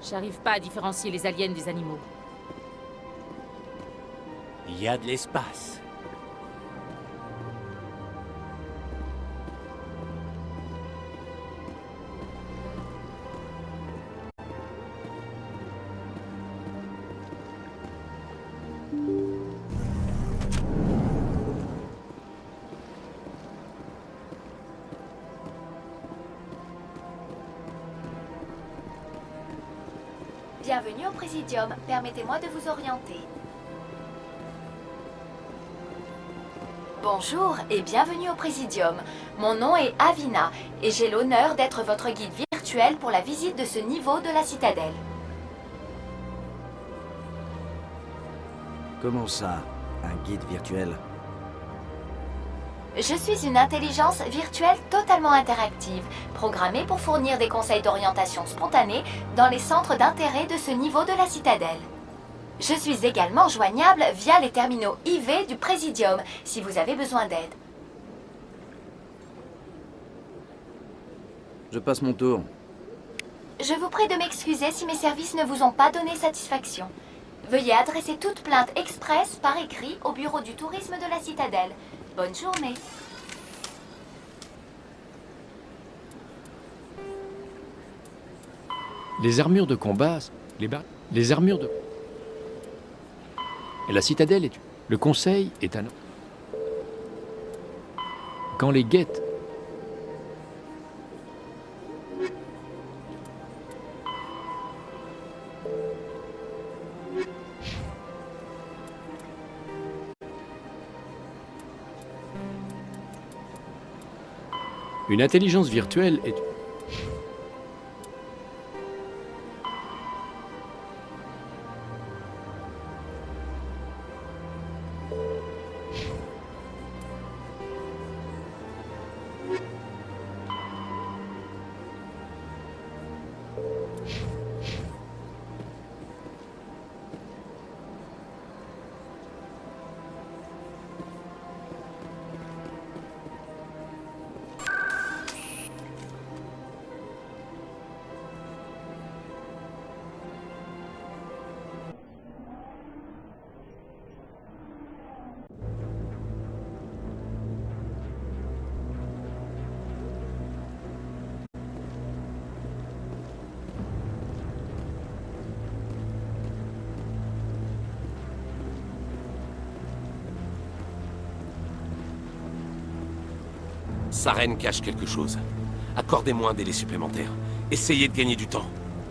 J'arrive pas à différencier les aliens des animaux. Il y a de l'espace. Bienvenue au Présidium. Permettez-moi de vous orienter. Bonjour et bienvenue au Présidium. Mon nom est Avina et j'ai l'honneur d'être votre guide virtuel pour la visite de ce niveau de la citadelle. Comment ça, un guide virtuel? Je suis une intelligence virtuelle totalement interactive, programmée pour fournir des conseils d'orientation spontanés dans les centres d'intérêt de ce niveau de la citadelle. Je suis également joignable via les terminaux IV du Présidium, si vous avez besoin d'aide. Je passe mon tour. Je vous prie de m'excuser si mes services ne vous ont pas donné satisfaction. Veuillez adresser toute plainte express par écrit au bureau du tourisme de la citadelle. Bonne journée. Les armures de combat, les armures de... Et la citadelle est... Le conseil est un... Quand les guettes... Une intelligence virtuelle est... Saren cache quelque chose. Accordez-moi un délai supplémentaire. Essayez de gagner du temps.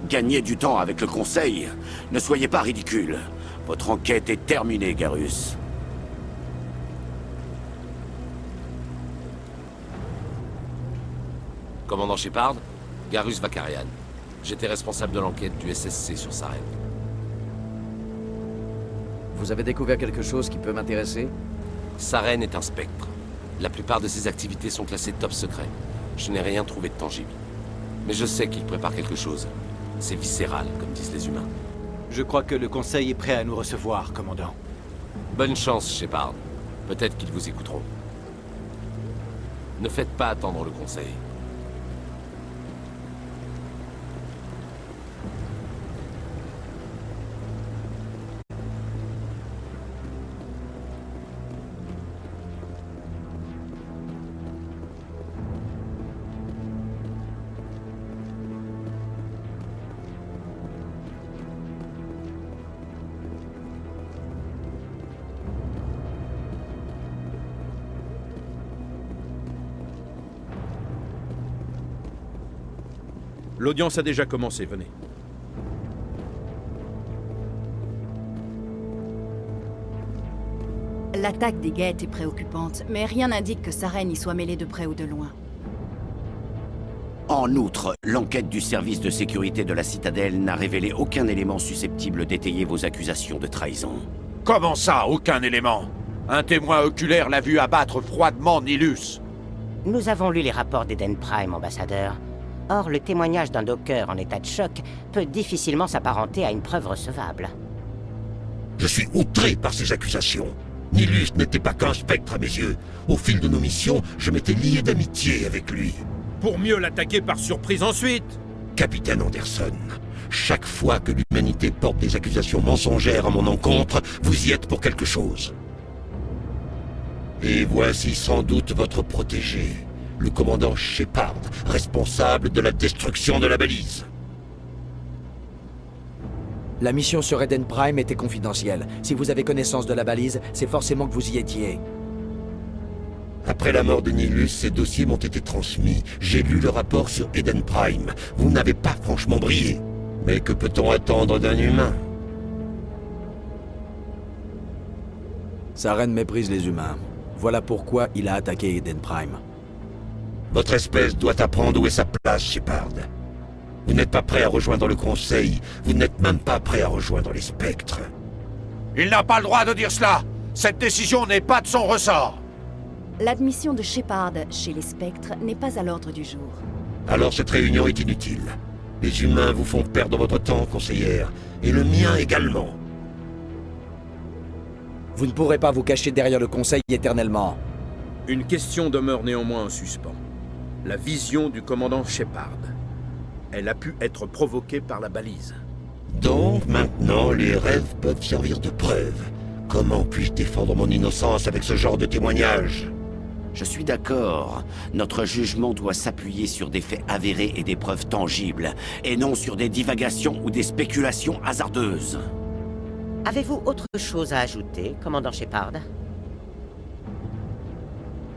Gagner du temps avec le Conseil? Ne soyez pas ridicule. Votre enquête est terminée, Garus. Commandant Shepard, Garus Vakarian. J'étais responsable de l'enquête du SSC sur Saren. Vous avez découvert quelque chose qui peut m'intéresser? Saren est un spectre. La plupart de ses activités sont classées top secret. Je n'ai rien trouvé de tangible. Mais je sais qu'il prépare quelque chose. C'est viscéral, comme disent les humains. Je crois que le Conseil est prêt à nous recevoir, commandant. Bonne chance, Shepard. Peut-être qu'ils vous écouteront. Ne faites pas attendre le Conseil. L'audience a déjà commencé, venez. L'attaque des Geth est préoccupante, mais rien n'indique que Saren y soit mêlée de près ou de loin. En outre, l'enquête du service de sécurité de la Citadelle n'a révélé aucun élément susceptible d'étayer vos accusations de trahison. Comment ça, aucun élément? Un témoin oculaire l'a vu abattre froidement Nilus. Nous avons lu les rapports d'Eden Prime, ambassadeur. Or, le témoignage d'un docker en état de choc peut difficilement s'apparenter à une preuve recevable. Je suis outré par ces accusations. Nilus n'était pas qu'un spectre à mes yeux. Au fil de nos missions, je m'étais lié d'amitié avec lui. Pour mieux l'attaquer par surprise ensuite. Capitaine Anderson, Chaque fois que l'humanité porte des accusations mensongères à mon encontre, vous y êtes pour quelque chose. Et voici sans doute votre protégé, le commandant Shepard, responsable de la destruction de la balise. La mission sur Eden Prime était confidentielle. Si vous avez connaissance de la balise, c'est forcément que vous y étiez. Après la mort de Nilus, ces dossiers m'ont été transmis. J'ai lu le rapport sur Eden Prime. Vous n'avez pas franchement brillé. Mais que peut-on attendre d'un humain? Saren méprise les humains. Voilà pourquoi il a attaqué Eden Prime. Votre espèce doit apprendre où est sa place, Shepard. Vous n'êtes pas prêt à rejoindre le Conseil. Vous n'êtes même pas prêt à rejoindre les Spectres. Il n'a pas le droit de dire cela. Cette décision n'est pas de son ressort. L'admission de Shepard chez les Spectres n'est pas à l'ordre du jour. Alors cette réunion est inutile. Les humains vous font perdre votre temps, conseillère. Et le mien également. Vous ne pourrez pas vous cacher derrière le Conseil éternellement. Une question demeure néanmoins en suspens. La vision du commandant Shepard. Elle a pu être provoquée par la balise. Donc maintenant, les rêves peuvent servir de preuve. Comment puis-je défendre mon innocence avec ce genre de témoignage? Je suis d'accord. Notre jugement doit s'appuyer sur des faits avérés et des preuves tangibles, et non sur des divagations ou des spéculations hasardeuses. Avez-vous autre chose à ajouter, commandant Shepard?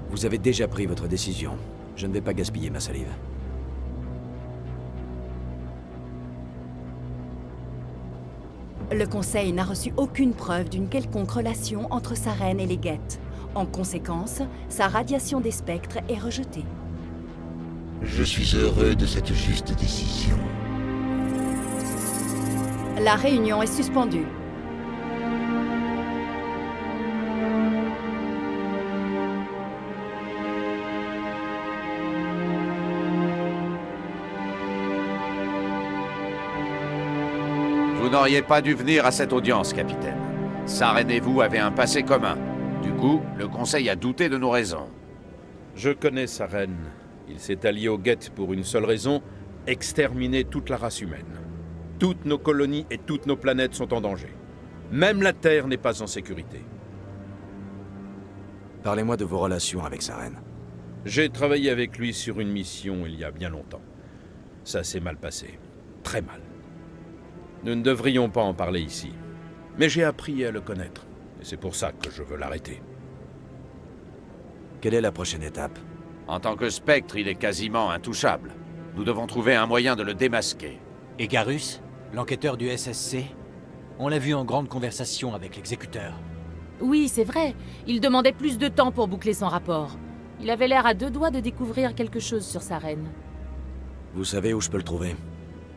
Vous avez déjà pris votre décision. Je ne vais pas gaspiller ma salive. Le Conseil n'a reçu aucune preuve d'une quelconque relation entre Saren et les Geth. En conséquence, sa radiation des spectres est rejetée. Je suis heureux de cette juste décision. La réunion est suspendue. Vous n'auriez pas dû venir à cette audience, capitaine. Saren et vous avez un passé commun. Du coup, le Conseil a douté de nos raisons. Je connais Saren. Il s'est allié aux Geth pour une seule raison, exterminer toute la race humaine. Toutes nos colonies et toutes nos planètes sont en danger. Même la Terre n'est pas en sécurité. Parlez-moi de vos relations avec Saren. J'ai travaillé avec lui sur une mission il y a bien longtemps. Ça s'est mal passé. Très mal. Nous ne devrions pas en parler ici. Mais j'ai appris à le connaître. Et c'est pour ça que je veux l'arrêter. Quelle est la prochaine étape? En tant que spectre, il est quasiment intouchable. Nous devons trouver un moyen de le démasquer. Et Garus, l'enquêteur du SSC? On l'a vu en grande conversation avec l'exécuteur. Oui, c'est vrai. Il demandait plus de temps pour boucler son rapport. Il avait l'air à deux doigts de découvrir quelque chose sur Saren. Vous savez où je peux le trouver?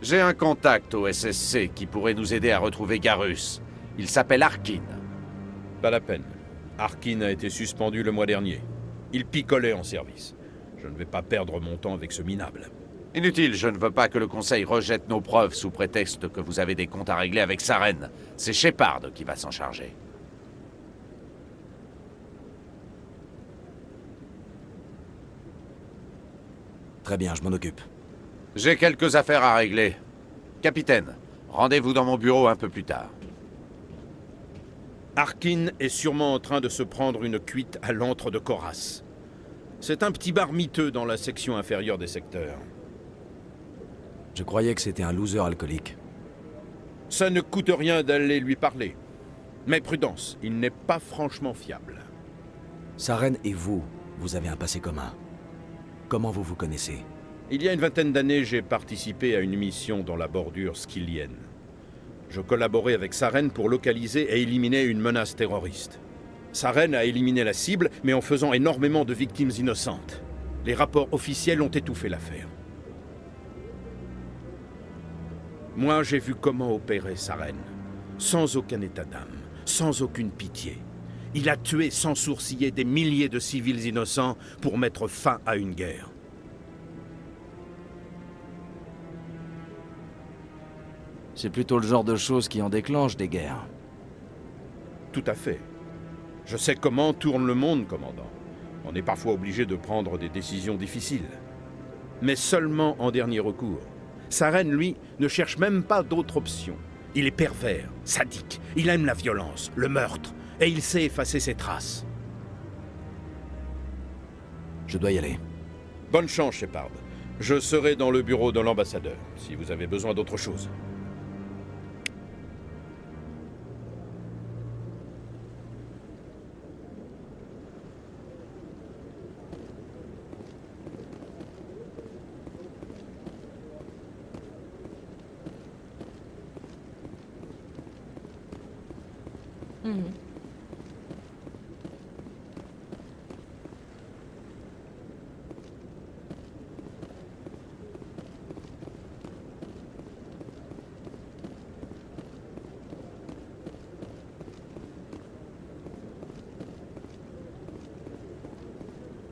J'ai un contact au SSC qui pourrait nous aider à retrouver Garus. Il s'appelle Arkin. Pas la peine. Arkin a été suspendu le mois dernier. Il picolait en service. Je ne vais pas perdre mon temps avec ce minable. Inutile, je ne veux pas que le Conseil rejette nos preuves sous prétexte que vous avez des comptes à régler avec Saren. C'est Shepard qui va s'en charger. Très bien, je m'en occupe. J'ai quelques affaires à régler. Capitaine, rendez-vous dans mon bureau un peu plus tard. Arkin est sûrement en train de se prendre une cuite à l'antre de Koras. C'est un petit bar miteux dans la section inférieure des secteurs. Je croyais que c'était un loser alcoolique. Ça ne coûte rien d'aller lui parler. Mais prudence, il n'est pas franchement fiable. Saren et vous, vous avez un passé commun. Comment vous vous connaissez? Il y a une vingtaine d'années, j'ai participé à une mission dans la bordure skyllienne. Je collaborais avec Saren pour localiser et éliminer une menace terroriste. Saren a éliminé la cible, mais en faisant énormément de victimes innocentes. Les rapports officiels ont étouffé l'affaire. Moi, j'ai vu comment opérait Saren. Sans aucun état d'âme, sans aucune pitié. Il a tué sans sourciller des milliers de civils innocents pour mettre fin à une guerre. C'est plutôt le genre de choses qui en déclenchent des guerres. Tout à fait. Je sais comment tourne le monde, commandant. On est parfois obligé de prendre des décisions difficiles. Mais seulement en dernier recours. Saren, lui, ne cherche même pas d'autre option. Il est pervers, sadique, il aime la violence, le meurtre, et il sait effacer ses traces. Je dois y aller. Bonne chance, Shepard. Je serai dans le bureau de l'ambassadeur, si vous avez besoin d'autre chose.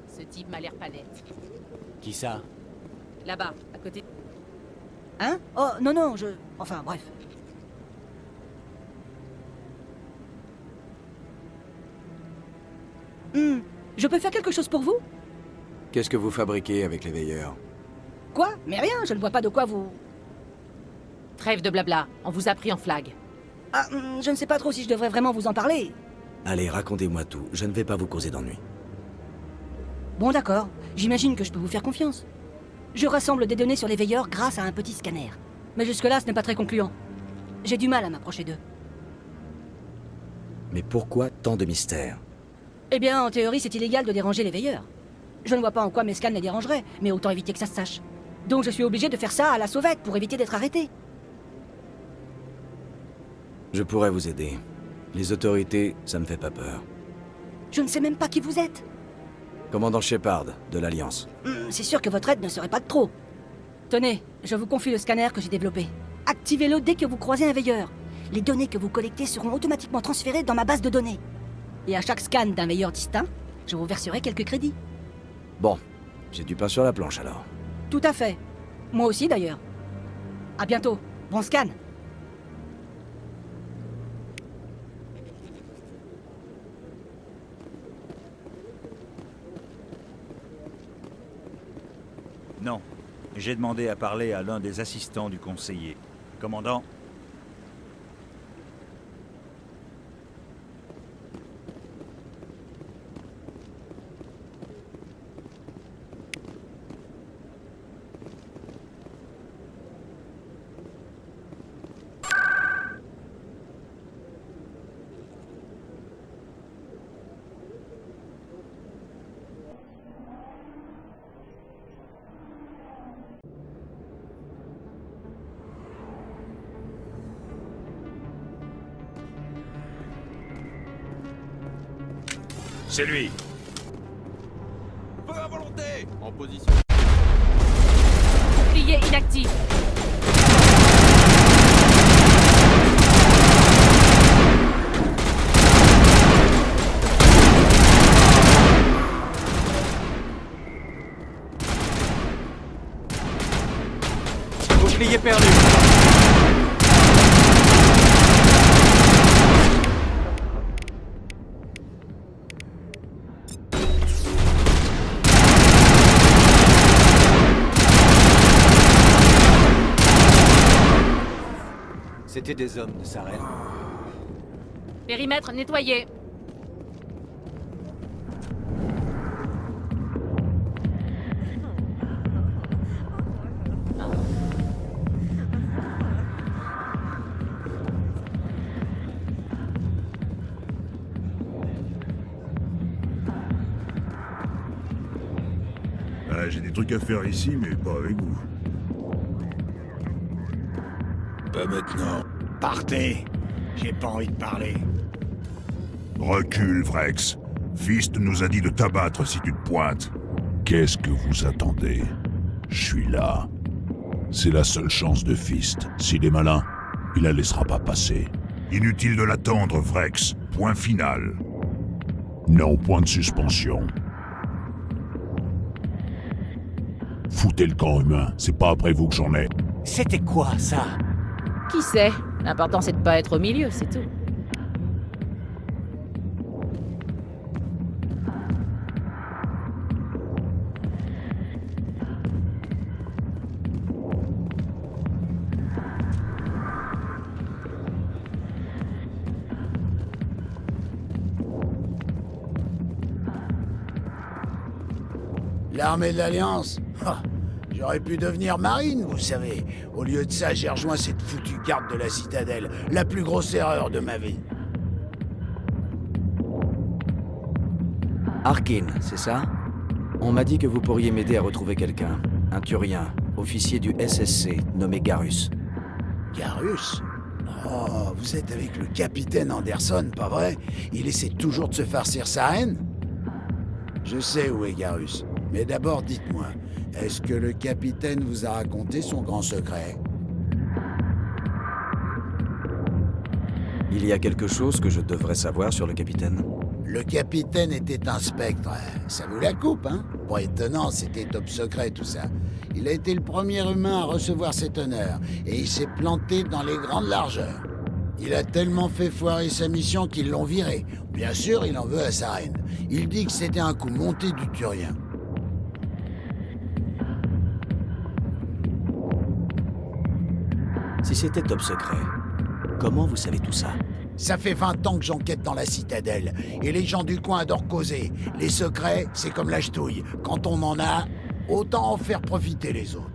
Ce type m'a l'air pas net. Qui ça? Là-bas, à côté. Hein? Oh, non, non, Enfin, bref. Je peux faire quelque chose pour vous? Qu'est-ce que vous fabriquez avec les veilleurs? Quoi? Mais rien, je ne vois pas de quoi vous... Trêve de blabla, on vous a pris en flag. Ah, je ne sais pas trop si je devrais vraiment vous en parler. Allez, racontez-moi tout, je ne vais pas vous causer d'ennui. Bon, d'accord, j'imagine que je peux vous faire confiance. Je rassemble des données sur les veilleurs grâce à un petit scanner. Mais jusque-là, ce n'est pas très concluant. J'ai du mal à m'approcher d'eux. Mais pourquoi tant de mystères? Eh bien, en théorie, c'est illégal de déranger les veilleurs. Je ne vois pas en quoi mes scans les dérangeraient, mais autant éviter que ça se sache. Donc je suis obligé de faire ça à la sauvette pour éviter d'être arrêté. Je pourrais vous aider. Les autorités, ça me fait pas peur. Je ne sais même pas qui vous êtes. Commandant Shepard, de l'Alliance. C'est sûr que votre aide ne serait pas de trop. Tenez, je vous confie le scanner que j'ai développé. Activez-le dès que vous croisez un veilleur. Les données que vous collectez seront automatiquement transférées dans ma base de données. Et à chaque scan d'un veilleur distinct, je vous verserai quelques crédits. Bon, j'ai du pain sur la planche alors. Tout à fait. Moi aussi d'ailleurs. À bientôt. Bon scan. Non. J'ai demandé à parler à l'un des assistants du conseiller. Commandant? C'est lui. Feu à volonté. En position. Bouclier inactif. Bouclier perdu. C'était des hommes de Saren. Périmètre nettoyé. J'ai des trucs à faire ici, mais pas avec vous. Pas maintenant. Partez. J'ai pas envie de parler. Recule, Vrex. Fist nous a dit de t'abattre si tu te pointes. Qu'est-ce que vous attendez? Je suis là. C'est la seule chance de Fist. S'il est malin, il la laissera pas passer. Inutile de l'attendre, Vrex. Point final. Non, point de suspension. Foutez le camp humain, c'est pas après vous que j'en ai. C'était quoi, ça? Qui sait? L'important c'est de pas être au milieu, c'est tout. L'armée de l'Alliance? Ah, j'aurais pu devenir marine, vous savez. Au lieu de ça, j'ai rejoint cette foutue garde de la citadelle. La plus grosse erreur de ma vie. Arkin, c'est ça? On m'a dit que vous pourriez m'aider à retrouver quelqu'un. Un Turien, officier du SSC, nommé Garus. Garus? Oh, vous êtes avec le capitaine Anderson, pas vrai? Il essaie toujours de se farcir Saren? Je sais où est Garus. Mais d'abord, dites-moi, est-ce que le capitaine vous a raconté son grand secret? Il y a quelque chose que je devrais savoir sur le capitaine? Le capitaine était un spectre. Ça vous la coupe, hein? Pas étonnant, c'était top secret tout ça. Il a été le premier humain à recevoir cet honneur, et il s'est planté dans les grandes largeurs. Il a tellement fait foirer sa mission qu'ils l'ont viré. Bien sûr, il en veut à Saren. Il dit que c'était un coup monté du Turien. Si c'était top secret, comment vous savez tout ça? Ça fait 20 ans que j'enquête dans la citadelle, et les gens du coin adorent causer. Les secrets, c'est comme la ch'touille. Quand on en a, autant en faire profiter les autres.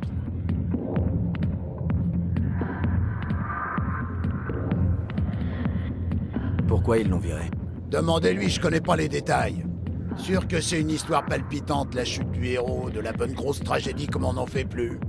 Pourquoi ils l'ont viré? Demandez-lui, je connais pas les détails. Sûr que c'est une histoire palpitante, la chute du héros, de la bonne grosse tragédie comme on n'en fait plus.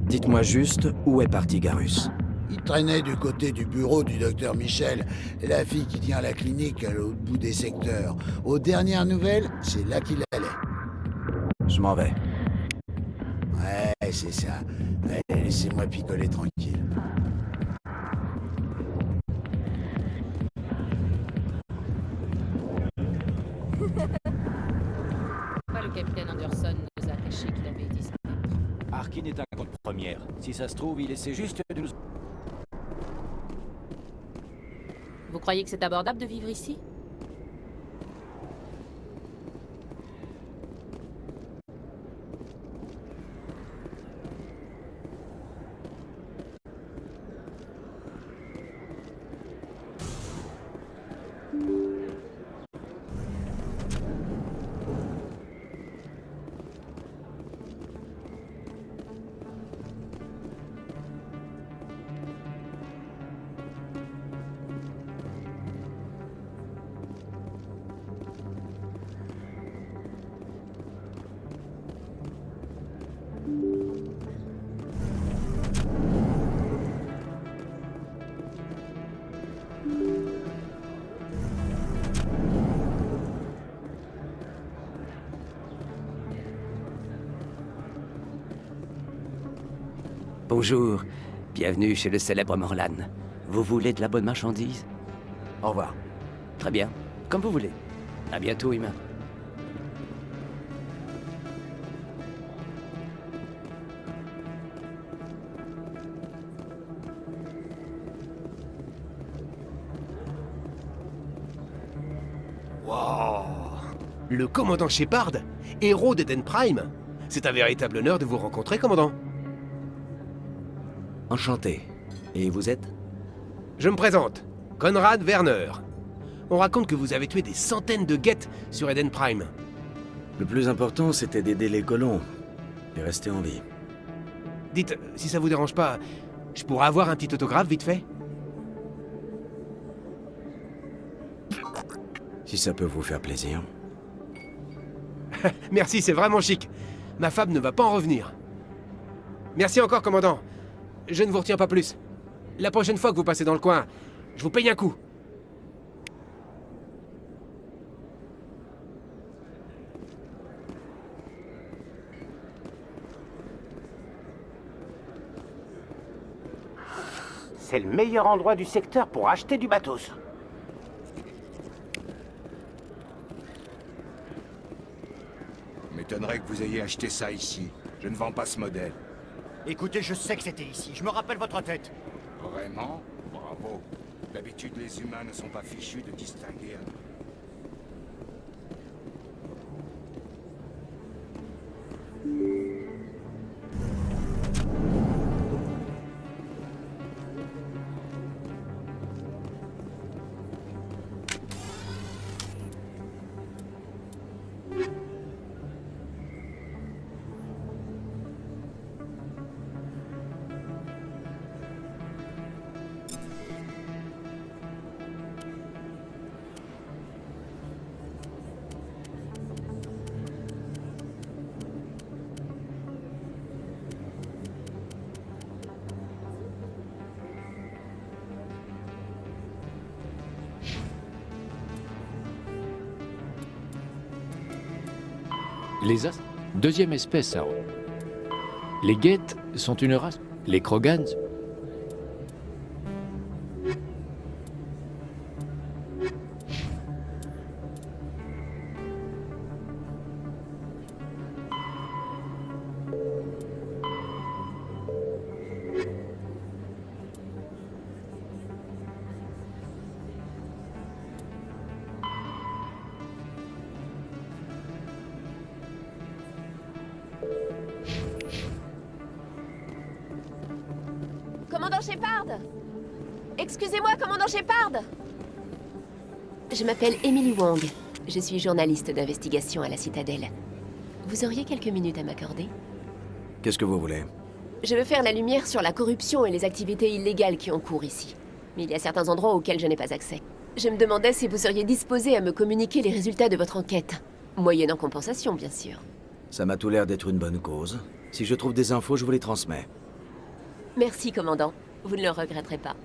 Dites-moi juste où est parti Garus. Il traînait du côté du bureau du docteur Michel, la fille qui tient la clinique à l'autre bout des secteurs. Aux dernières nouvelles, c'est là qu'il allait. Je m'en vais. Ouais, c'est ça. Allez, laissez-moi picoler tranquille. Pas le capitaine Anderson nous a caché qu'il avait été spectre. Arkin est un compte première. Si ça se trouve, il essaie juste de nous... Vous croyez que c'est abordable de vivre ici? Bonjour, bienvenue chez le célèbre Morlan. Vous voulez de la bonne marchandise? Au revoir. Très bien, comme vous voulez. À bientôt, humain. Wow. Le commandant Shepard, héros d'Eden Prime. C'est un véritable honneur de vous rencontrer, commandant. Enchanté. Et vous êtes? Je me présente, Conrad Werner. On raconte que vous avez tué des centaines de Geth sur Eden Prime. Le plus important, c'était d'aider les colons et rester en vie. Dites, si ça vous dérange pas, je pourrais avoir un petit autographe vite fait? Si ça peut vous faire plaisir. Merci, c'est vraiment chic. Ma femme ne va pas en revenir. Merci encore, commandant. Je ne vous retiens pas plus. La prochaine fois que vous passez dans le coin, je vous paye un coup. C'est le meilleur endroit du secteur pour acheter du matos. M'étonnerait que vous ayez acheté ça ici. Je ne vends pas ce modèle. Écoutez, je sais que c'était ici. Je me rappelle votre tête. Vraiment? Bravo. D'habitude, les humains ne sont pas fichus de distinguer un... Les As, deuxième espèce à... Les Geth sont une race. Les Krogans... Commandant Shepard! Excusez-moi, commandant Shepard! Je m'appelle Emily Wong. Je suis journaliste d'investigation à la Citadelle. Vous auriez quelques minutes à m'accorder? Qu'est-ce que vous voulez? Je veux faire la lumière sur la corruption et les activités illégales qui ont cours ici. Mais il y a certains endroits auxquels je n'ai pas accès. Je me demandais si vous seriez disposé à me communiquer les résultats de votre enquête. Moyennant compensation, bien sûr. Ça m'a tout l'air d'être une bonne cause. Si je trouve des infos, je vous les transmets. Merci, commandant. Vous ne le regretterez pas.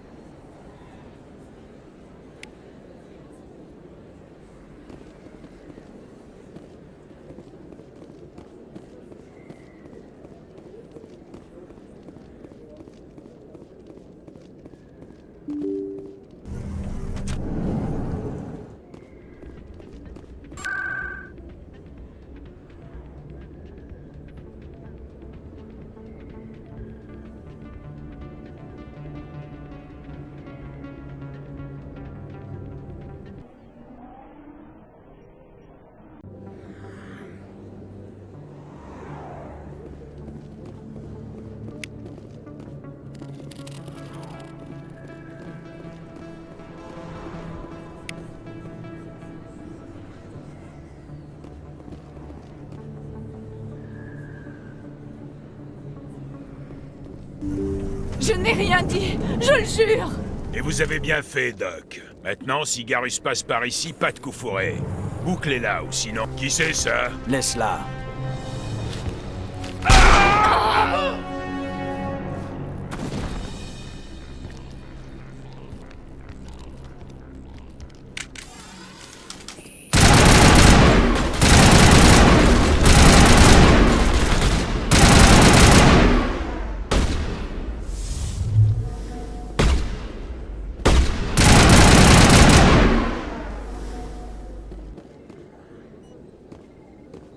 Je n'ai rien dit, je le jure! Et vous avez bien fait, Doc. Maintenant, si Garus passe par ici, pas de coup fourré. Bouclez-la, ou sinon... Qui c'est, ça? Laisse-la.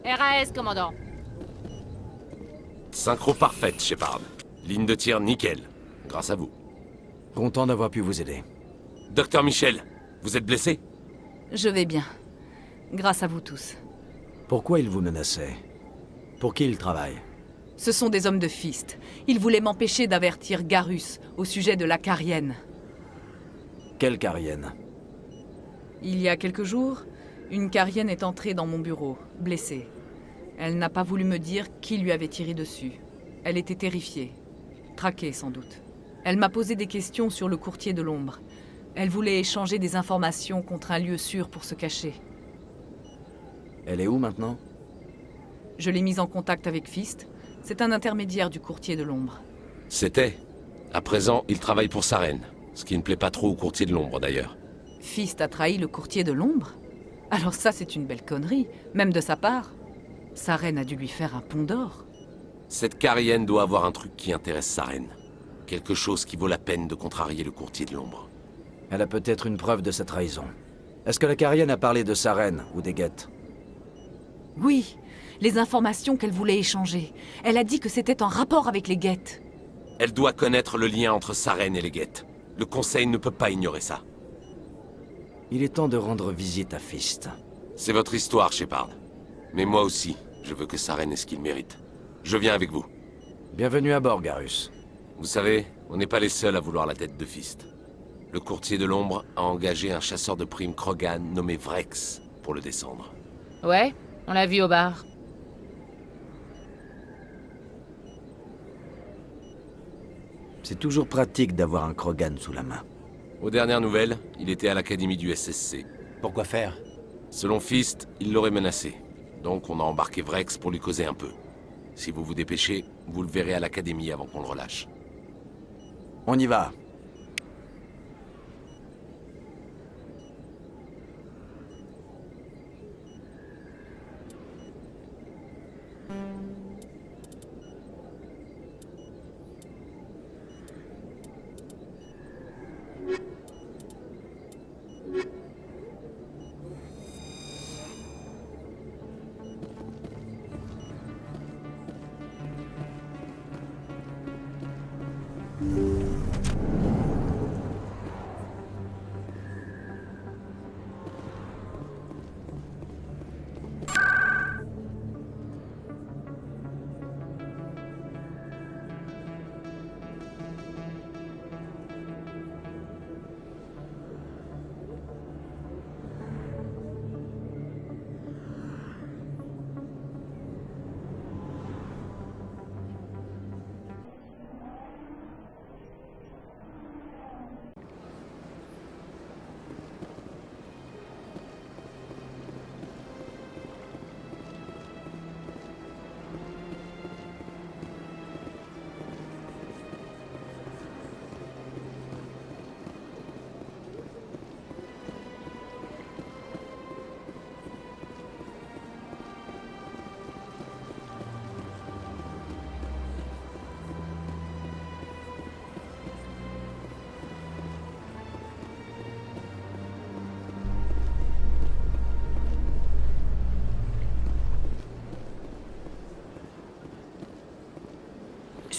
RAS, commandant. Synchro parfaite, Shepard. Ligne de tir nickel. Grâce à vous. Content d'avoir pu vous aider. Docteur Michel, vous êtes blessé? Je vais bien. Grâce à vous tous. Pourquoi il vous menaçait? Pour qui il travaille? Ce sont des hommes de Fist. Ils voulaient m'empêcher d'avertir Garus au sujet de la Carienne. Quelle Carienne? Il y a quelques jours, une Carienne est entrée dans mon bureau, blessée. Elle n'a pas voulu me dire qui lui avait tiré dessus. Elle était terrifiée. Traquée, sans doute. Elle m'a posé des questions sur le courtier de l'ombre. Elle voulait échanger des informations contre un lieu sûr pour se cacher. Elle est où maintenant? Je l'ai mise en contact avec Fist. C'est un intermédiaire du courtier de l'ombre. C'était. À présent, il travaille pour Saren. Ce qui ne plaît pas trop au courtier de l'ombre, d'ailleurs. Fist a trahi le courtier de l'ombre? Alors ça, c'est une belle connerie, même de sa part. Saren a dû lui faire un pont d'or. Cette Carienne doit avoir un truc qui intéresse Saren. Quelque chose qui vaut la peine de contrarier le courtier de l'ombre. Elle a peut-être une preuve de sa trahison. Est-ce que la Carienne a parlé de Saren ou des Geth? Oui, les informations qu'elle voulait échanger. Elle a dit que c'était en rapport avec les Geth. Elle doit connaître le lien entre Saren et les Geth. Le Conseil ne peut pas ignorer ça. Il est temps de rendre visite à Fist. C'est votre histoire, Shepard. Mais moi aussi, je veux que Saren ait ce qu'il mérite. Je viens avec vous. Bienvenue à bord, Garus. Vous savez, on n'est pas les seuls à vouloir la tête de Fist. Le courtier de l'ombre a engagé un chasseur de primes Krogan nommé Vrex pour le descendre. Ouais, on l'a vu au bar. C'est toujours pratique d'avoir un Krogan sous la main. Aux dernières nouvelles, il était à l'académie du SSC. Pourquoi faire? Selon Fist, il l'aurait menacé. Donc on a embarqué Vrex pour lui causer un peu. Si vous vous dépêchez, vous le verrez à l'académie avant qu'on le relâche. On y va.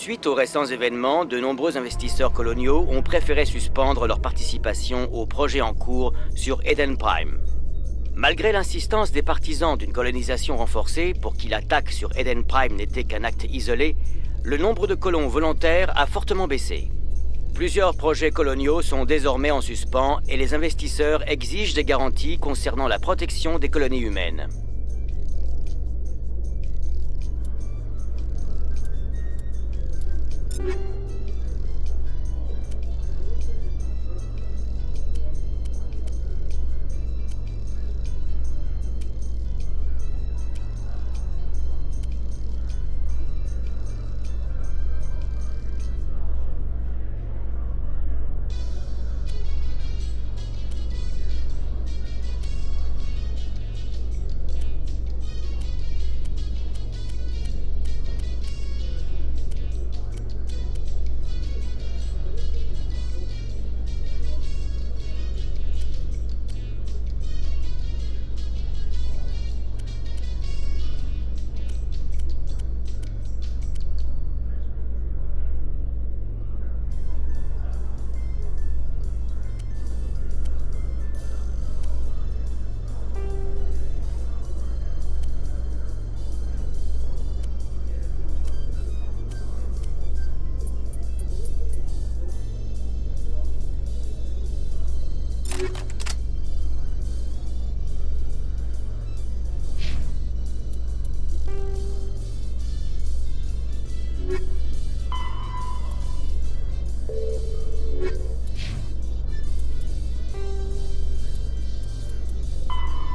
Suite aux récents événements, de nombreux investisseurs coloniaux ont préféré suspendre leur participation au projet en cours sur Eden Prime. Malgré l'insistance des partisans d'une colonisation renforcée pour qui l'attaque sur Eden Prime n'était qu'un acte isolé, le nombre de colons volontaires a fortement baissé. Plusieurs projets coloniaux sont désormais en suspens et les investisseurs exigent des garanties concernant la protection des colonies humaines.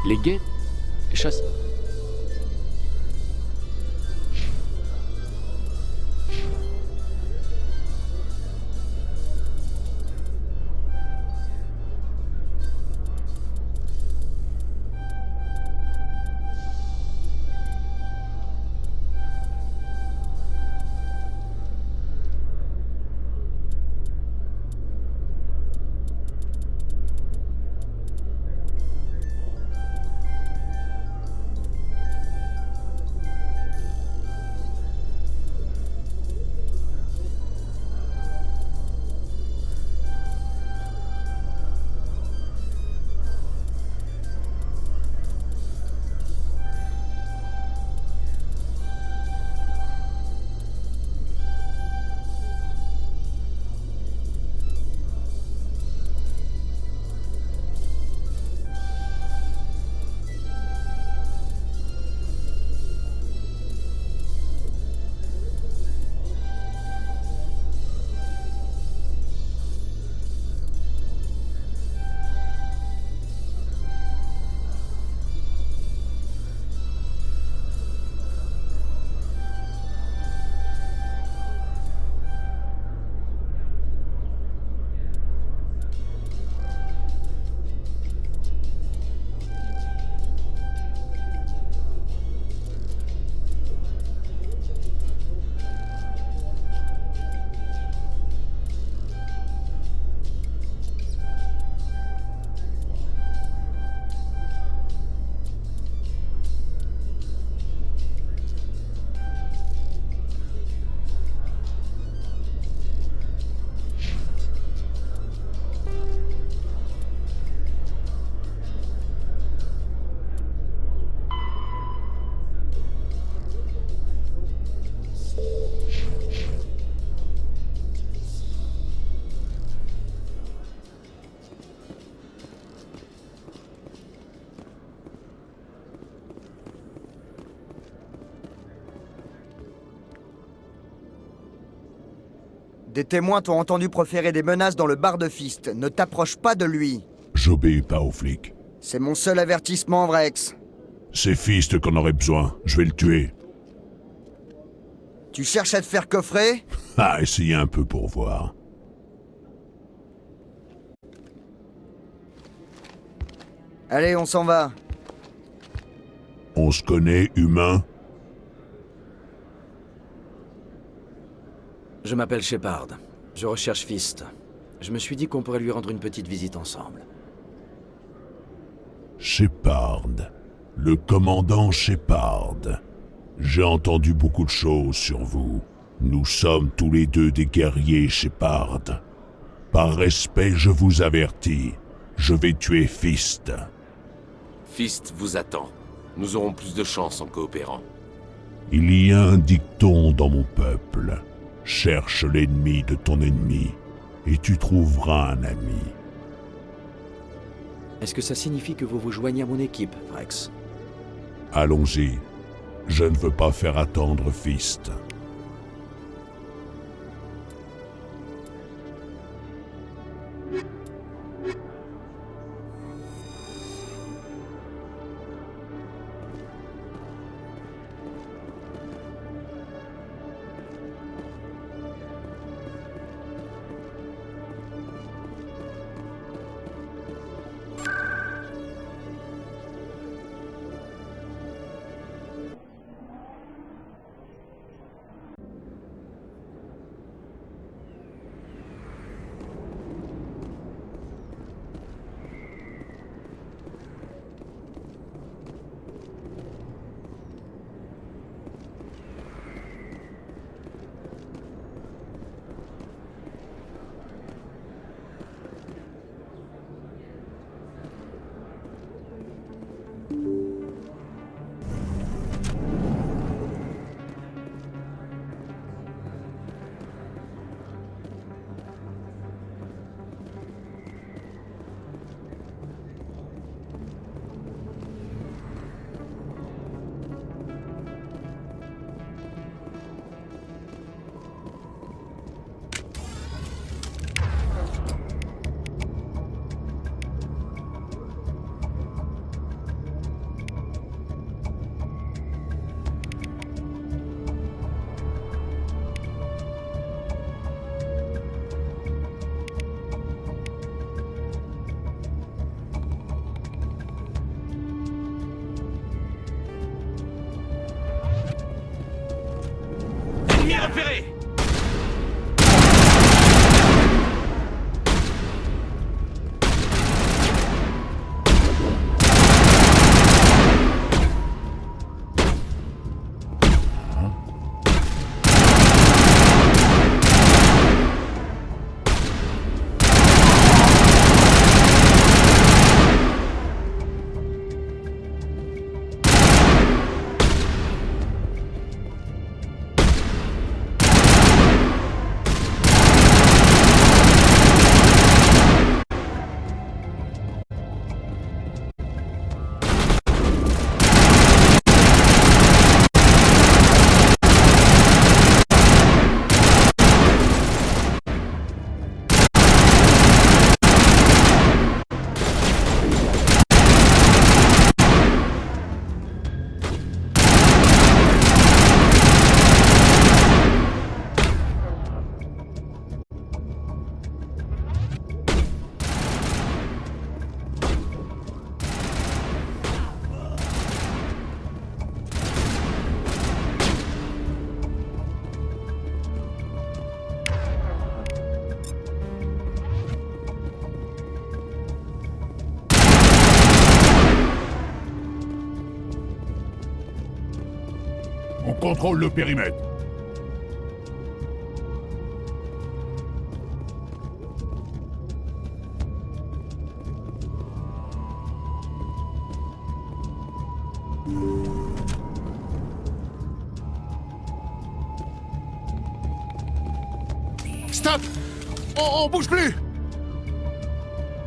Les Geth chassent... Des témoins t'ont entendu proférer des menaces dans le bar de Fist. Ne t'approche pas de lui. J'obéis pas aux flics. C'est mon seul avertissement, Vrex. C'est Fist qu'on aurait besoin. Je vais le tuer. Tu cherches à te faire coffrer? Ah, essayez un peu pour voir. Allez, on s'en va. On se connaît, humain? Je m'appelle Shepard. Je recherche Fist. Je me suis dit qu'on pourrait lui rendre une petite visite ensemble. Shepard. Le commandant Shepard. J'ai entendu beaucoup de choses sur vous. Nous sommes tous les deux des guerriers, Shepard. Par respect, je vous avertis. Je vais tuer Fist. Fist vous attend. Nous aurons plus de chance en coopérant. Il y a un dicton dans mon peuple. Cherche l'ennemi de ton ennemi, et tu trouveras un ami. Est-ce que ça signifie que vous vous joignez à mon équipe, Vrex? Allons-y. Je ne veux pas faire attendre Fist. Repéré! On contrôle le périmètre. Stop! On bouge plus!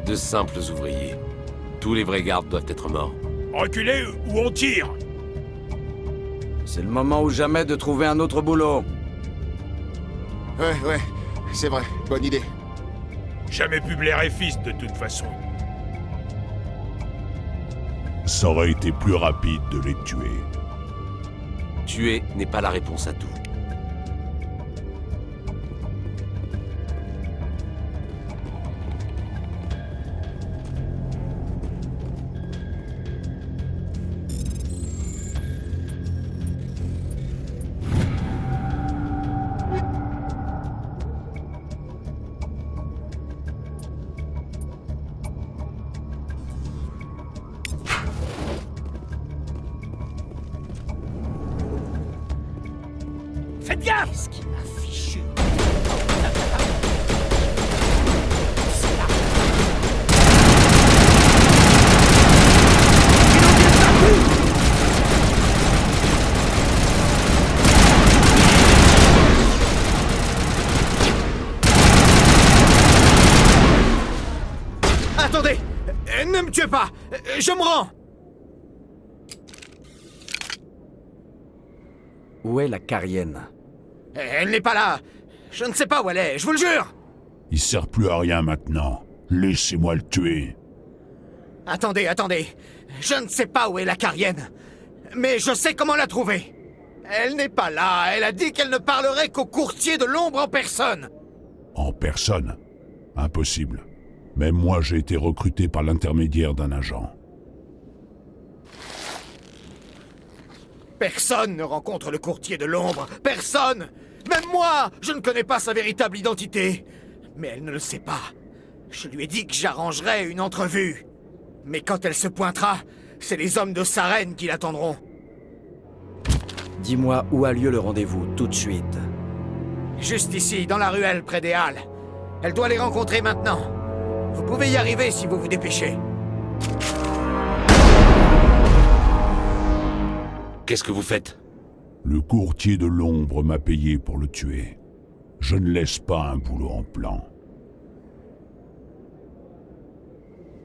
De simples ouvriers. Tous les vrais gardes doivent être morts. Reculez ou on tire! C'est le moment ou jamais de trouver un autre boulot. Ouais, c'est vrai, bonne idée. Jamais pu blairer Fist de toute façon. Ça aurait été plus rapide de les tuer. Tuer n'est pas la réponse à tout. Faites gaffe! Qu'est-ce qui m'a Attendez! Ne me tuez pas! Je me rends! Où est la Carienne? Elle n'est pas là! Je ne sais pas où elle est, je vous le jure! Il sert plus à rien maintenant. Laissez-moi le tuer. Attendez, attendez. Je ne sais pas où est la Carienne. Mais je sais comment la trouver. Elle n'est pas là. Elle a dit qu'elle ne parlerait qu'au courtier de l'ombre en personne. En personne? Impossible. Même moi, j'ai été recruté par l'intermédiaire d'un agent. Personne ne rencontre le courtier de l'ombre. Personne! Même moi, je ne connais pas sa véritable identité. Mais elle ne le sait pas. Je lui ai dit que j'arrangerais une entrevue. Mais quand elle se pointera, c'est les hommes de Sarène qui l'attendront. Dis-moi où a lieu le rendez-vous, tout de suite. Juste ici, dans la ruelle, près des Halles. Elle doit les rencontrer maintenant. Vous pouvez y arriver si vous vous dépêchez. Qu'est-ce que vous faites? Le courtier de l'ombre m'a payé pour le tuer. Je ne laisse pas un boulot en plan.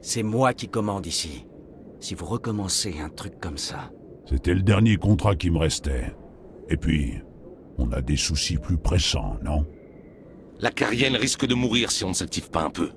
C'est moi qui commande ici. Si vous recommencez un truc comme ça... C'était le dernier contrat qui me restait. Et puis, on a des soucis plus pressants, non? La Carienne risque de mourir si on ne s'active pas un peu.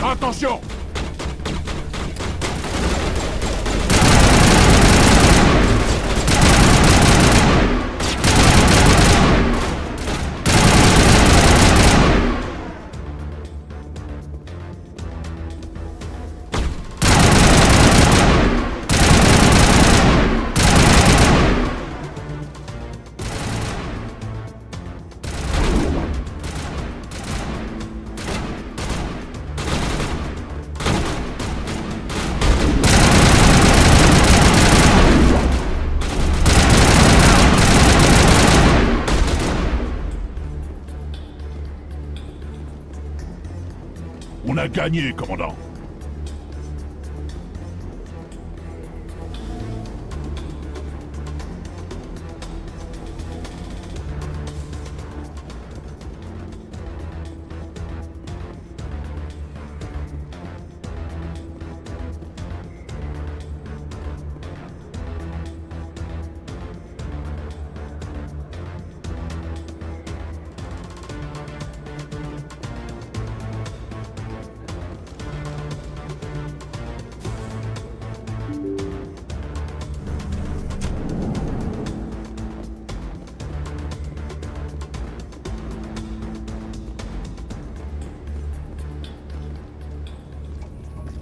Attention! On a gagné, commandant.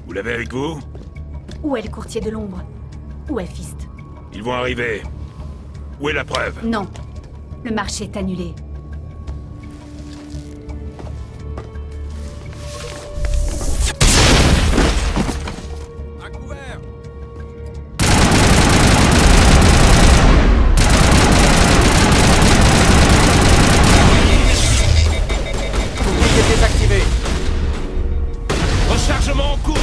Vous l'avez avec vous? Où est le courtier de l'ombre? Où est Fist? Ils vont arriver. Où est la preuve? Non. Le marché est annulé. À couvert! Bouclier désactivé. Rechargement en cours!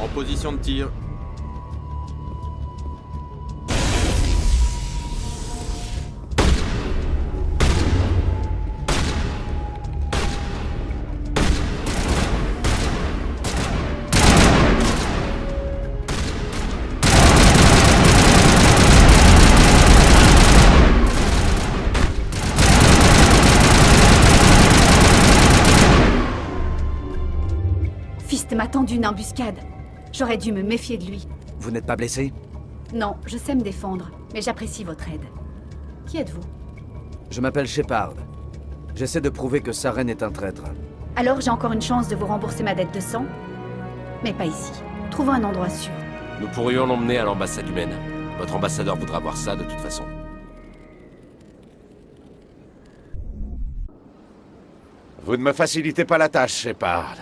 En position de tir. m'a tendu une embuscade. J'aurais dû me méfier de lui. Vous n'êtes pas blessé? Non, je sais me défendre, mais j'apprécie votre aide. Qui êtes-vous? Je m'appelle Shepard. J'essaie de prouver que Saren est un traître. Alors j'ai encore une chance de vous rembourser ma dette de sang? Mais pas ici. Trouvons un endroit sûr. Nous pourrions l'emmener à l'ambassade humaine. Votre ambassadeur voudra voir ça de toute façon. Vous ne me facilitez pas la tâche, Shepard.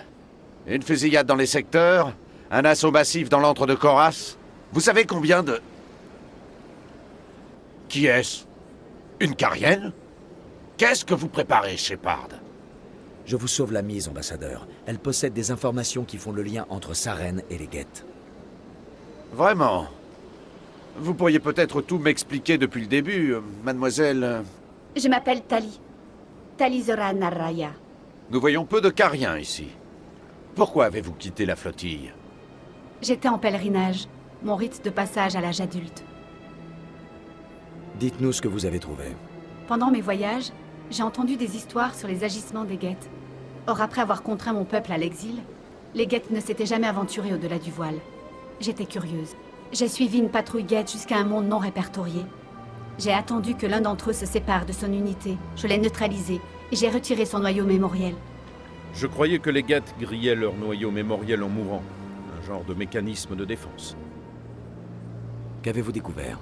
Une fusillade dans les secteurs, un assaut massif dans l'antre de Koras. Vous savez combien de... Qui est-ce? Une Carienne? Qu'est-ce que vous préparez, Shepard? Je vous sauve la mise, ambassadeur. Elle possède des informations qui font le lien entre Saren et les Geth. Vraiment? Vous pourriez peut-être tout m'expliquer depuis le début, mademoiselle... Je m'appelle Tali. Tali Zora Naraya. Nous voyons peu de Cariens ici. Pourquoi avez-vous quitté la flottille? J'étais en pèlerinage. Mon rite de passage à l'âge adulte. Dites-nous ce que vous avez trouvé. Pendant mes voyages, j'ai entendu des histoires sur les agissements des Geth. Or, après avoir contraint mon peuple à l'exil, les Geth ne s'étaient jamais aventurés au-delà du voile. J'étais curieuse. J'ai suivi une patrouille Geth jusqu'à un monde non répertorié. J'ai attendu que l'un d'entre eux se sépare de son unité. Je l'ai neutralisé et j'ai retiré son noyau mémoriel. Je croyais que les Geth grillaient leur noyau mémoriel en mourant. Un genre de mécanisme de défense. Qu'avez-vous découvert?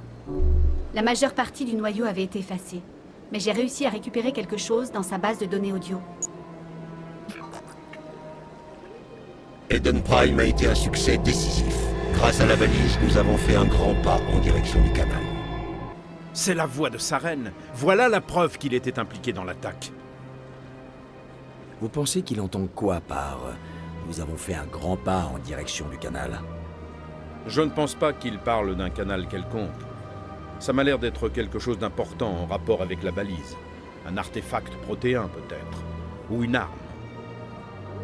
La majeure partie du noyau avait été effacée. Mais j'ai réussi à récupérer quelque chose dans sa base de données audio. Eden Prime a été un succès décisif. Grâce à la balise, nous avons fait un grand pas en direction du canal. C'est la voix de Saren. Voilà la preuve qu'il était impliqué dans l'attaque. Vous pensez qu'il entend quoi par « nous avons fait un grand pas en direction du canal » ? Je ne pense pas qu'il parle d'un canal quelconque. Ça m'a l'air d'être quelque chose d'important en rapport avec la balise. Un artefact protéin, peut-être. Ou une arme.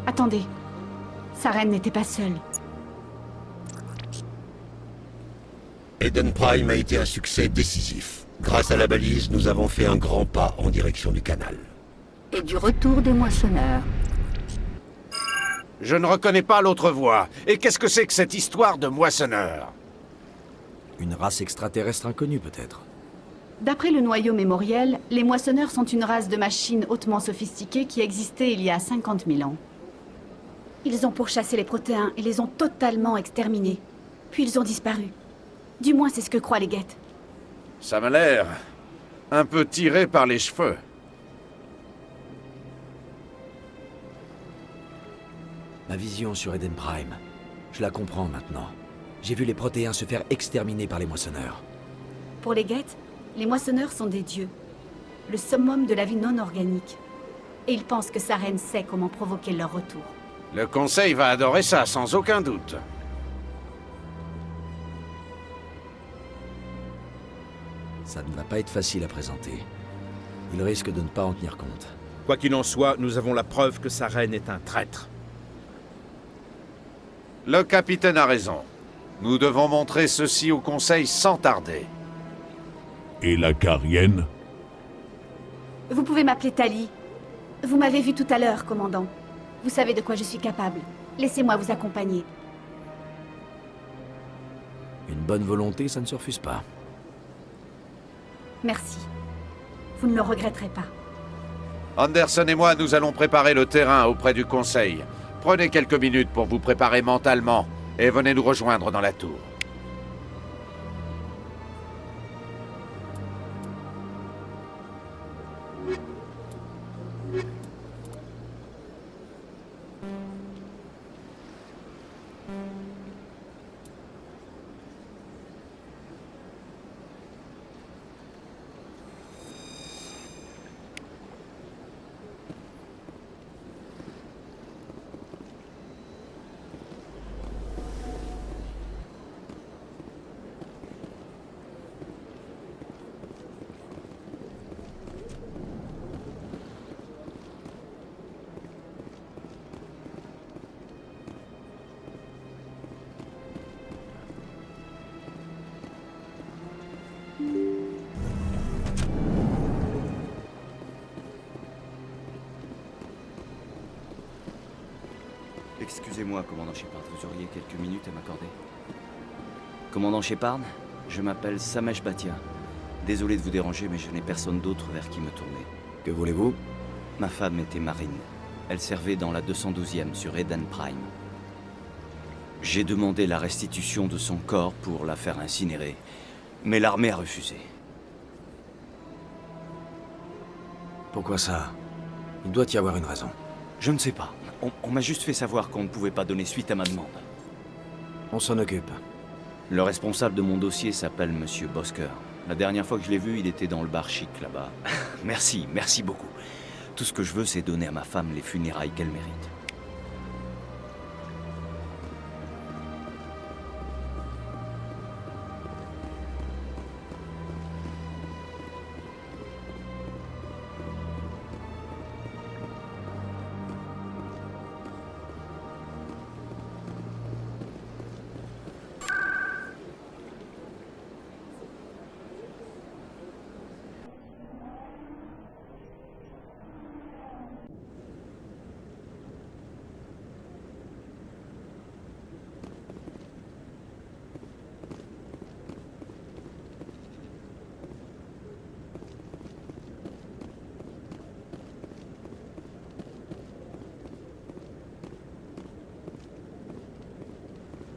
Attendez. Saren n'était pas seule. Eden Prime a été un succès décisif. Grâce à la balise, nous avons fait un grand pas en direction du canal. Et du retour des moissonneurs. Je ne reconnais pas l'autre voix. Et qu'est-ce que c'est que cette histoire de moissonneur? Une race extraterrestre inconnue, peut-être. D'après le noyau mémoriel, les moissonneurs sont une race de machines hautement sophistiquées qui existait il y a 50 000 ans. Ils ont pourchassé les protéins et les ont totalement exterminés. Puis ils ont disparu. Du moins, c'est ce que croient les Geth. Ça m'a l'air un peu tiré par les cheveux. Ma vision sur Eden Prime, je la comprends maintenant. J'ai vu les protéins se faire exterminer par les moissonneurs. Pour les Geth, les moissonneurs sont des dieux. Le summum de la vie non organique. Et ils pensent que Saren sait comment provoquer leur retour. Le Conseil va adorer ça, sans aucun doute. Ça ne va pas être facile à présenter. Il risque de ne pas en tenir compte. Quoi qu'il en soit, nous avons la preuve que Saren est un traître. Le capitaine a raison. Nous devons montrer ceci au Conseil sans tarder. Et la Carienne? Vous pouvez m'appeler Tali. Vous m'avez vu tout à l'heure, commandant. Vous savez de quoi je suis capable. Laissez-moi vous accompagner. Une bonne volonté, ça ne se refuse pas. Merci. Vous ne le regretterez pas. Anderson et moi, nous allons préparer le terrain auprès du Conseil. Prenez quelques minutes pour vous préparer mentalement et venez nous rejoindre dans la tour. Excusez-moi, commandant Shepard, vous auriez quelques minutes à m'accorder? Commandant Shepard, je m'appelle Samesh Bhatia. Désolé de vous déranger, mais je n'ai personne d'autre vers qui me tourner. Que voulez-vous? Ma femme était marine. Elle servait dans la 212e sur Eden Prime. J'ai demandé la restitution de son corps pour la faire incinérer, mais l'armée a refusé. Pourquoi ça? Il doit y avoir une raison. Je ne sais pas. On m'a juste fait savoir qu'on ne pouvait pas donner suite à ma demande. On s'en occupe. Le responsable de mon dossier s'appelle Monsieur Bosker. La dernière fois que je l'ai vu, il était dans le bar chic là-bas. Merci beaucoup. Tout ce que je veux, c'est donner à ma femme les funérailles qu'elle mérite.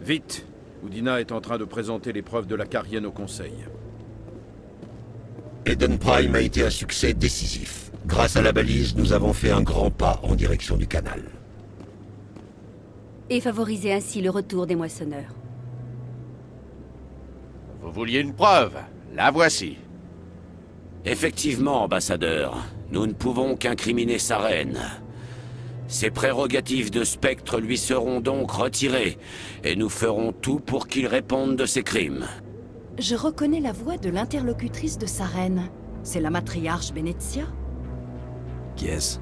Vite! Udina est en train de présenter les preuves de la Carienne au Conseil. Eden Prime a été un succès décisif. Grâce à la balise, nous avons fait un grand pas en direction du canal. Et favoriser ainsi le retour des moissonneurs. Vous vouliez une preuve? La voici. Effectivement, ambassadeur, nous ne pouvons qu'incriminer Saren. Ses prérogatives de spectre lui seront donc retirées, et nous ferons tout pour qu'il réponde de ses crimes. Je reconnais la voix de l'interlocutrice de Saren. C'est la matriarche Benezia? Qui est-ce?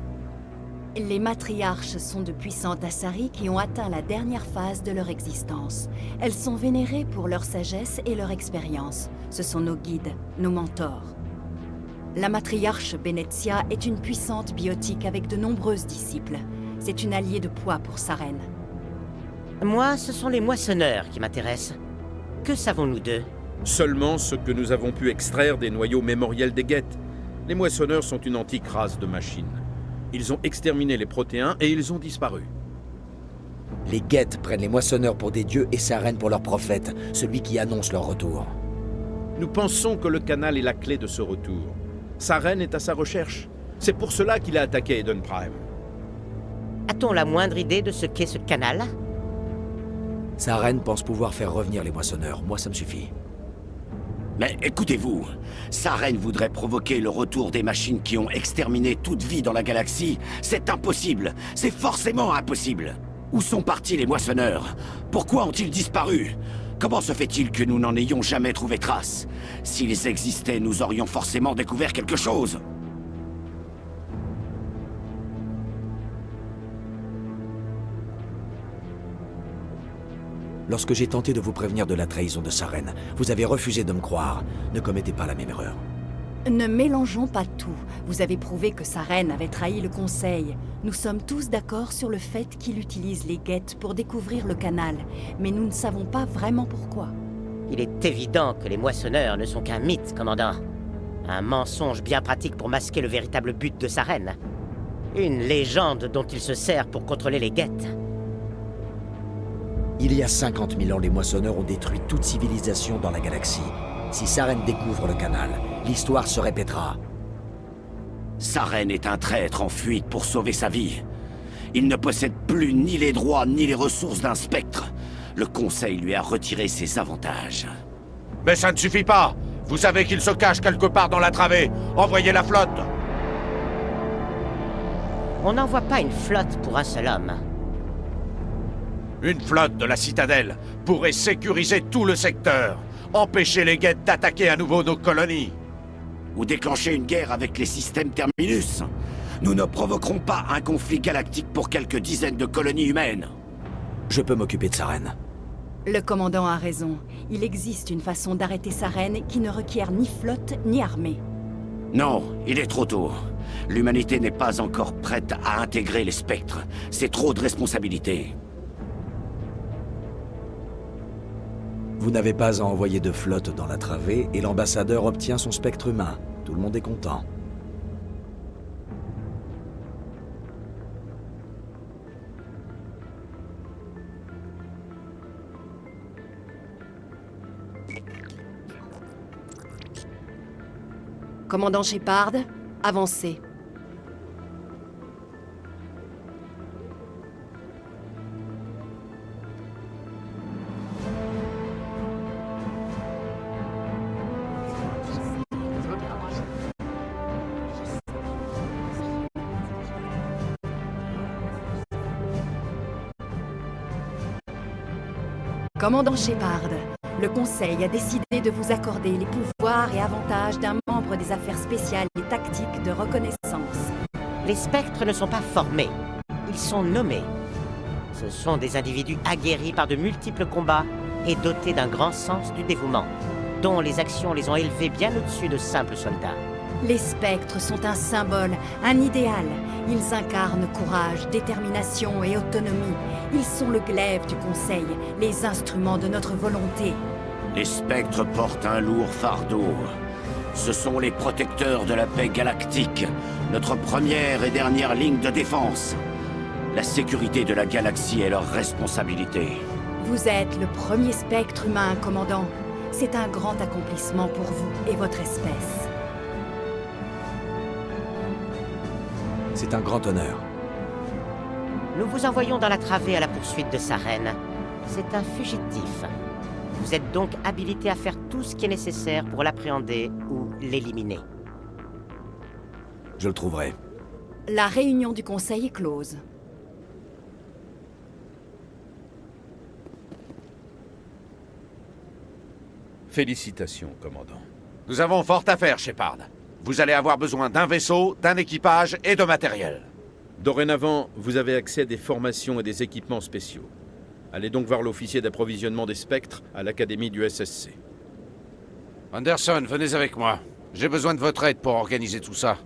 Les matriarches sont de puissantes Asari qui ont atteint la dernière phase de leur existence. Elles sont vénérées pour leur sagesse et leur expérience. Ce sont nos guides, nos mentors. La matriarche Benezia est une puissante biotique avec de nombreuses disciples. C'est une alliée de poids pour Saren. Moi, ce sont les moissonneurs qui m'intéressent. Que savons-nous d'eux? Seulement ce que nous avons pu extraire des noyaux mémoriels des Geth. Les moissonneurs sont une antique race de machines. Ils ont exterminé les protéins et ils ont disparu. Les Geth prennent les moissonneurs pour des dieux et Saren pour leur prophète, celui qui annonce leur retour. Nous pensons que le canal est la clé de ce retour. Saren est à sa recherche. C'est pour cela qu'il a attaqué Eden Prime. A-t-on la moindre idée de ce qu'est ce canal? Saren pense pouvoir faire revenir les moissonneurs. Moi, ça me suffit. Mais écoutez-vous, Saren voudrait provoquer le retour des machines qui ont exterminé toute vie dans la galaxie. C'est impossible. C'est forcément impossible. Où sont partis les moissonneurs? Pourquoi ont-ils disparu? Comment se fait-il que nous n'en ayons jamais trouvé trace? S'ils existaient, nous aurions forcément découvert quelque chose. Lorsque j'ai tenté de vous prévenir de la trahison de Saren, vous avez refusé de me croire. Ne commettez pas la même erreur. Ne mélangeons pas tout. Vous avez prouvé que Saren avait trahi le Conseil. Nous sommes tous d'accord sur le fait qu'il utilise les Geth pour découvrir le canal, mais nous ne savons pas vraiment pourquoi. Il est évident que les moissonneurs ne sont qu'un mythe, commandant. Un mensonge bien pratique pour masquer le véritable but de Saren. Une légende dont il se sert pour contrôler les Geth. Il y a 50 000 ans, les moissonneurs ont détruit toute civilisation dans la galaxie. Si Saren découvre le canal, l'histoire se répétera. Saren est un traître en fuite pour sauver sa vie. Il ne possède plus ni les droits ni les ressources d'un spectre. Le Conseil lui a retiré ses avantages. Mais ça ne suffit pas! Vous savez qu'il se cache quelque part dans la travée! Envoyez la flotte! On n'envoie pas une flotte pour un seul homme. Une flotte de la citadelle pourrait sécuriser tout le secteur, empêcher les Geth d'attaquer à nouveau nos colonies. Ou déclencher une guerre avec les systèmes Terminus. Nous ne provoquerons pas un conflit galactique pour quelques dizaines de colonies humaines. Je peux m'occuper de Saren. Le commandant a raison. Il existe une façon d'arrêter Saren qui ne requiert ni flotte ni armée. Non, il est trop tôt. L'humanité n'est pas encore prête à intégrer les spectres. C'est trop de responsabilités. Vous n'avez pas à envoyer de flotte dans la travée et l'ambassadeur obtient son spectre humain. Tout le monde est content. Commandant Shepard, avancez. Commandant Shepard, le Conseil a décidé de vous accorder les pouvoirs et avantages d'un membre des affaires spéciales et tactiques de reconnaissance. Les spectres ne sont pas formés, ils sont nommés. Ce sont des individus aguerris par de multiples combats et dotés d'un grand sens du dévouement, dont les actions les ont élevés bien au-dessus de simples soldats. Les spectres sont un symbole, un idéal. Ils incarnent courage, détermination et autonomie. Ils sont le glaive du Conseil, les instruments de notre volonté. Les spectres portent un lourd fardeau. Ce sont les protecteurs de la paix galactique, notre première et dernière ligne de défense. La sécurité de la galaxie est leur responsabilité. Vous êtes le premier spectre humain, commandant. C'est un grand accomplissement pour vous et votre espèce. C'est un grand honneur. Nous vous envoyons dans la travée à la poursuite de sa reine. C'est un fugitif. Vous êtes donc habilité à faire tout ce qui est nécessaire pour l'appréhender ou l'éliminer. Je le trouverai. La réunion du Conseil est close. Félicitations, commandant. Nous avons fort à faire, Shepard. Vous allez avoir besoin d'un vaisseau, d'un équipage et de matériel. Dorénavant, vous avez accès à des formations et des équipements spéciaux. Allez donc voir l'officier d'approvisionnement des spectres à l'académie du SSC. Anderson, venez avec moi. J'ai besoin de votre aide pour organiser tout ça.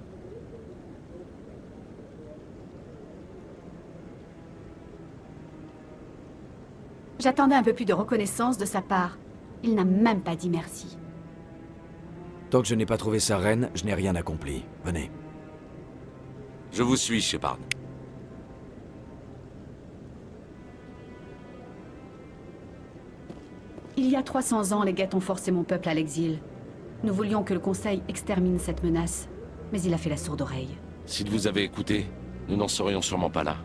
J'attendais un peu plus de reconnaissance de sa part. Il n'a même pas dit merci. Tant que je n'ai pas trouvé sa reine, je n'ai rien accompli. Venez. Je vous suis, Shepard. Il y a 300 ans, les Geth ont forcé mon peuple à l'exil. Nous voulions que le Conseil extermine cette menace, mais il a fait la sourde oreille. S'il vous avait écouté, nous n'en serions sûrement pas là.